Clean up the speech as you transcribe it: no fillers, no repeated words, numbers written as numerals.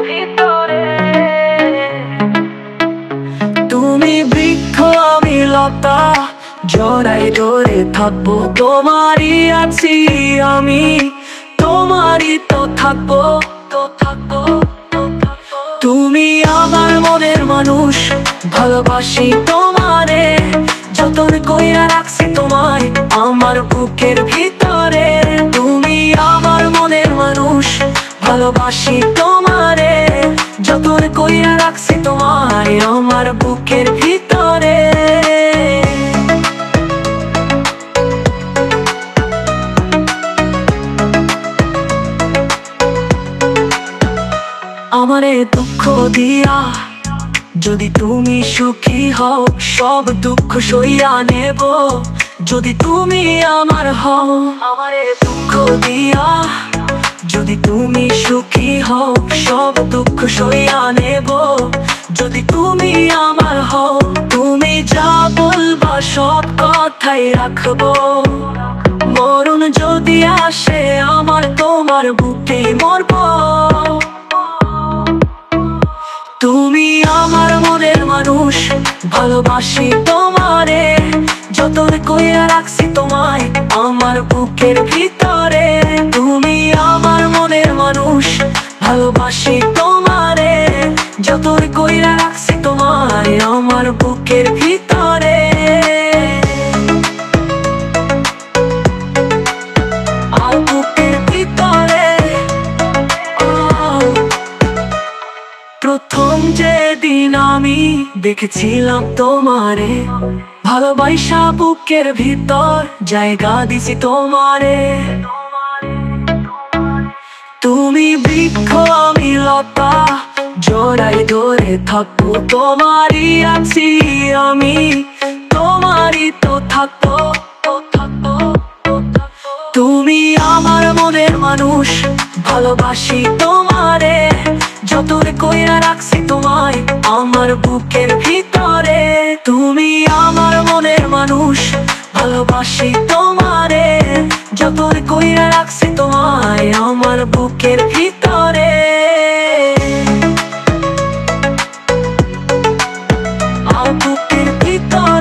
ভিতরে। তুমি বৃক্ষ আমি লতা, জড়াই ধরে থাকবো, তোমারই আছি আমি, তোমারই তো থাকবো, তো থাকবো। তুমি আমার মনের মানুষ, ভালোবাসি তোমারে, যতন কইরা রাখছি তোমায় আমার বুকের ভিতরে। তুমি আমার মনের মানুষ, ভালোবাসি তোমারে, যতন কইরা রাখছি তোমায় আমার বুকের ভিতরে। আমারে দুঃখ দিয়া যদি তুমি সুখী হও, সব দুঃখ সইয়া নেব যদি তুমি আমার হও। আমারে দুঃখ দিয়া যদি তুমি সুখী হও, সব দুঃখ সইয়া নেব যদি তুমি আমার হও। তুমি যা বলবা সব কথাই রাখবো, মরণ যদি আসে আমার তোমার বুকে মরবো। তুমি আমার মনের মানুষ, ভালোবাসি তোমারে, যতন কইরা রাখছি তোমায় আমার বুকের ভিতরে। তুমি আমার মনের মানুষ, ভালোবাসি তোমারে, যতন কইরা রাখছি তোমায় আমার বুকের ভিতরে। আর বুকের ভিতরে প্রথম যেদিন আমি দেখেছিলাম তোমারে, ভালোবাসা বুকের ভিতর জায়গা দিছি তোমারে। তুমি বৃক্ষ আমি লতা, জড়াই ধরে থাকবো, তোমারই আছি আমি, তোমারই তো থাকবো, তো থাকবো। তুমি আমার মনের মানুষ, ভালোবাসি তোমারে, যতন কইরা রাখছি তোমায় আমার বুকের ভিতরে। তুমি আমার মনের মানুষ, ভালোবাসি তোমারে, যতন কইরা রাখছি তোমায় আমার বুকের ভিতরে। আর বুকের ভিতরে